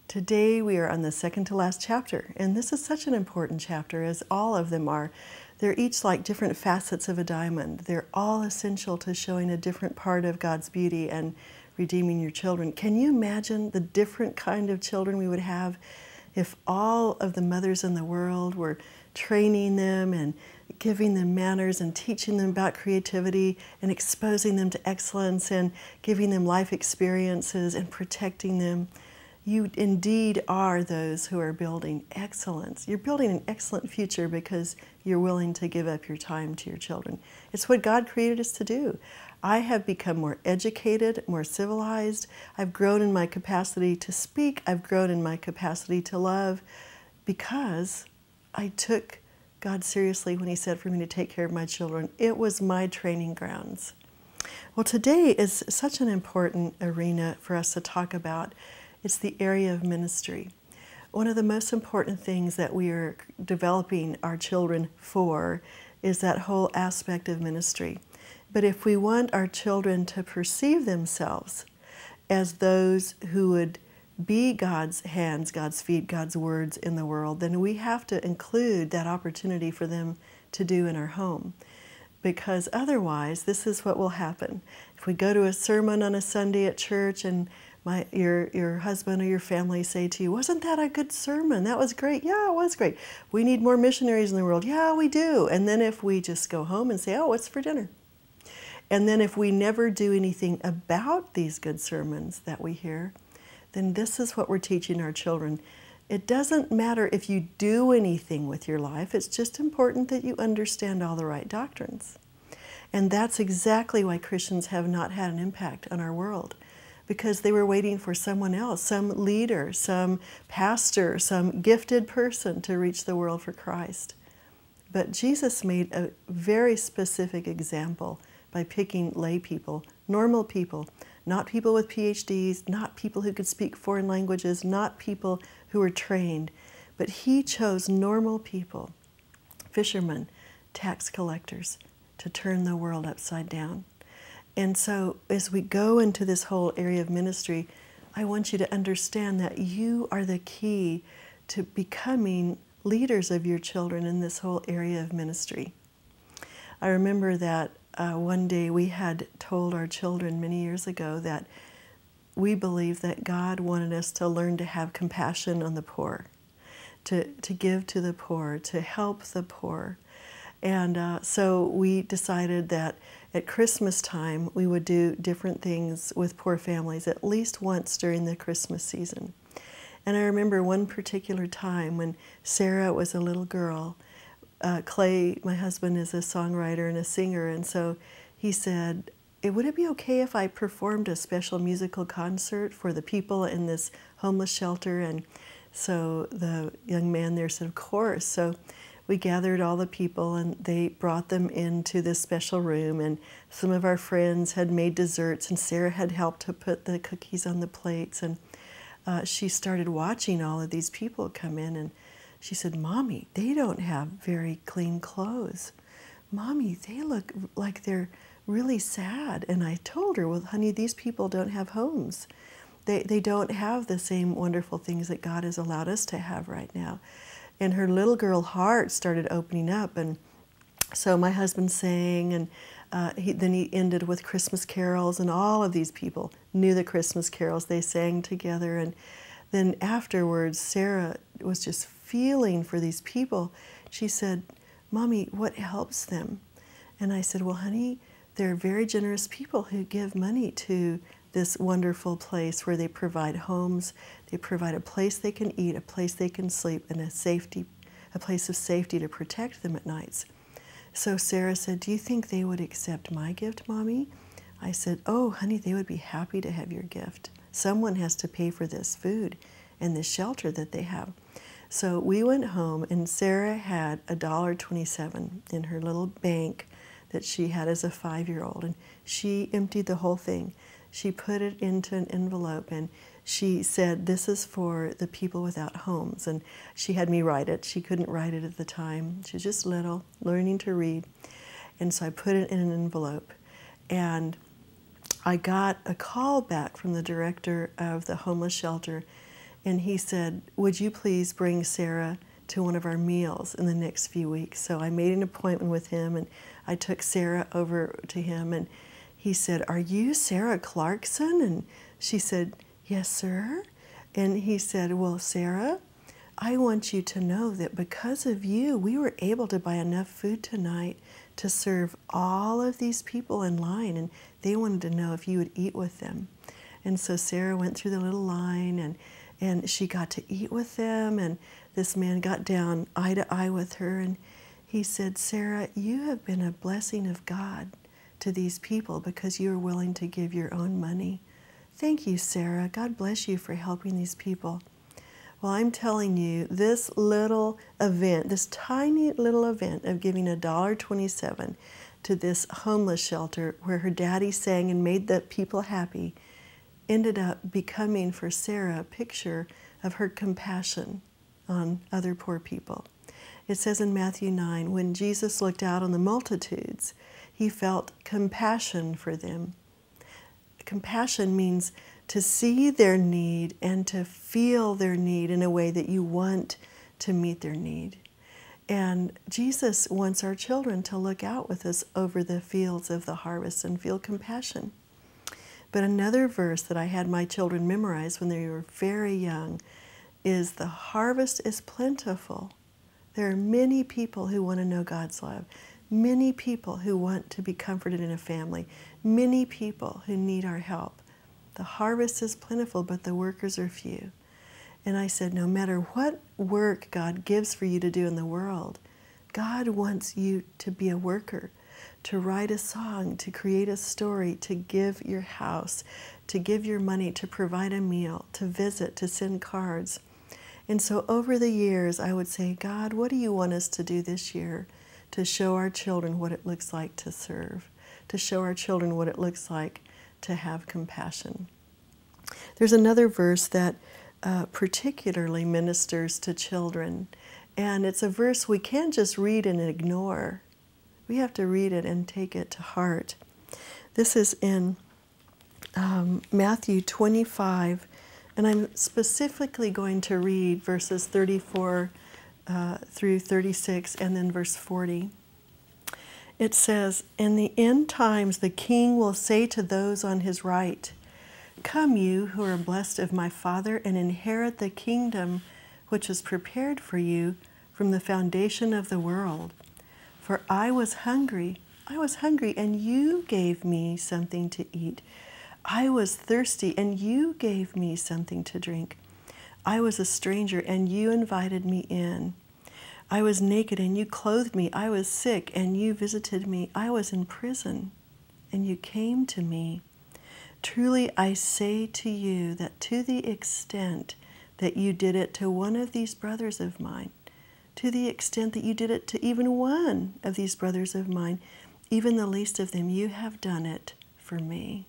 Today we are on the second to last chapter, and this is such an important chapter, as all of them are. They're each like different facets of a diamond. They're all essential to showing a different part of God's beauty and redeeming your children. Can you imagine the different kind of children we would have if all of the mothers in the world were training them and giving them manners and teaching them about creativity and exposing them to excellence and giving them life experiences and protecting them? You indeed are those who are building excellence. You're building an excellent future because you're willing to give up your time to your children. It's what God created us to do. I have become more educated, more civilized. I've grown in my capacity to speak. I've grown in my capacity to love because I took God seriously when He said for me to take care of my children. It was my training grounds. Well, today is such an important arena for us to talk about. It's the area of ministry. One of the most important things that we are developing our children for is that whole aspect of ministry. But if we want our children to perceive themselves as those who would be God's hands, God's feet, God's words in the world, then we have to include that opportunity for them to do in our home. Because otherwise, this is what will happen. If we go to a sermon on a Sunday at church and your husband or your family say to you, "Wasn't that a good sermon? That was great." "Yeah, it was great. We need more missionaries in the world." "Yeah, we do." And then if we just go home and say, "Oh, what's for dinner?" And then if we never do anything about these good sermons that we hear, then this is what we're teaching our children. It doesn't matter if you do anything with your life. It's just important that you understand all the right doctrines. And that's exactly why Christians have not had an impact on our world, because they were waiting for someone else, some leader, some pastor, some gifted person to reach the world for Christ. But Jesus made a very specific example by picking lay people, normal people, not people with PhDs, not people who could speak foreign languages, not people who were trained, but He chose normal people, fishermen, tax collectors, to turn the world upside down. And so as we go into this whole area of ministry, I want you to understand that you are the key to becoming leaders of your children in this whole area of ministry. I remember that one day we had told our children many years ago that we believed that God wanted us to learn to have compassion on the poor, to give to the poor, to help the poor. And so we decided that at Christmas time we would do different things with poor families at least once during the Christmas season. And I remember one particular time when Sarah was a little girl. Clay, my husband, is a songwriter and a singer, and so he said, "Would it be okay if I performed a special musical concert for the people in this homeless shelter?" And so the young man there said, "Of course." So we gathered all the people and they brought them into this special room, and some of our friends had made desserts and Sarah had helped to put the cookies on the plates, and she started watching all of these people come in, and she said, "Mommy, they don't have very clean clothes. Mommy, they look like they're really sad." And I told her, "Well, honey, these people don't have homes. They don't have the same wonderful things that God has allowed us to have right now." And her little girl heart started opening up. And so my husband sang, and then he ended with Christmas carols, and all of these people knew the Christmas carols. They sang together. And then afterwards, Sarah was just feeling for these people. She said, "Mommy, what helps them?" And I said, "Well, honey, they're very generous people who give money to this wonderful place where they provide homes, they provide a place they can eat, a place they can sleep, and a place of safety to protect them at nights." So Sarah said, "Do you think they would accept my gift, Mommy?" I said, "Oh, honey, they would be happy to have your gift. Someone has to pay for this food and this shelter that they have." So we went home, and Sarah had $1.27 in her little bank that she had as a 5-year-old, and she emptied the whole thing. She put it into an envelope, and she said, "This is for the people without homes." And she had me write it. She couldn't write it at the time. She was just little, learning to read. And so I put it in an envelope. And I got a call back from the director of the homeless shelter, And he said, would you please bring Sarah to one of our meals in the next few weeks? So I made an appointment with him, and I took Sarah over to him, and he said, are you Sarah Clarkson? And she said, yes, sir. And he said, well, Sarah, I want you to know that because of you, we were able to buy enough food tonight to serve all of these people in line, and they wanted to know if you would eat with them. And so Sarah went through the little line, and she got to eat with them, and this man got down eye to eye with her, and he said, Sarah, you have been a blessing of God to these people because you are willing to give your own money. Thank you, Sarah. God bless you for helping these people. Well, I'm telling you, this little event, this tiny little event of giving $1.27 to this homeless shelter where her daddy sang and made the people happy, ended up becoming for Sarah a picture of her compassion on other poor people. It says in Matthew 9, when Jesus looked out on the multitudes, he felt compassion for them. Compassion means to see their need and to feel their need in a way that you want to meet their need. And Jesus wants our children to look out with us over the fields of the harvest and feel compassion. But another verse that I had my children memorize when they were very young is, the harvest is plentiful. There are many people who want to know God's love, many people who want to be comforted in a family, many people who need our help. The harvest is plentiful, but the workers are few. And I said, no matter what work God gives for you to do in the world, God wants you to be a worker, to write a song, to create a story, to give your house, to give your money, to provide a meal, to visit, to send cards. And so over the years, I would say, God, what do you want us to do this year to show our children what it looks like to serve, to show our children what it looks like to have compassion? There's another verse that particularly ministers to children, and it's a verse we can't just read and ignore. We have to read it and take it to heart. This is in Matthew 25, and I'm specifically going to read verses 34 through 36 and then verse 40. It says, in the end times the king will say to those on his right, come you who are blessed of my Father, and inherit the kingdom which is prepared for you from the foundation of the world. For I was hungry, and you gave me something to eat. I was thirsty, and you gave me something to drink. I was a stranger, and you invited me in. I was naked, and you clothed me. I was sick, and you visited me. I was in prison, and you came to me. Truly I say to you that to the extent that you did it to one of these brothers of mine, to the extent that you did it to even one of these brothers of mine, even the least of them, you have done it for me.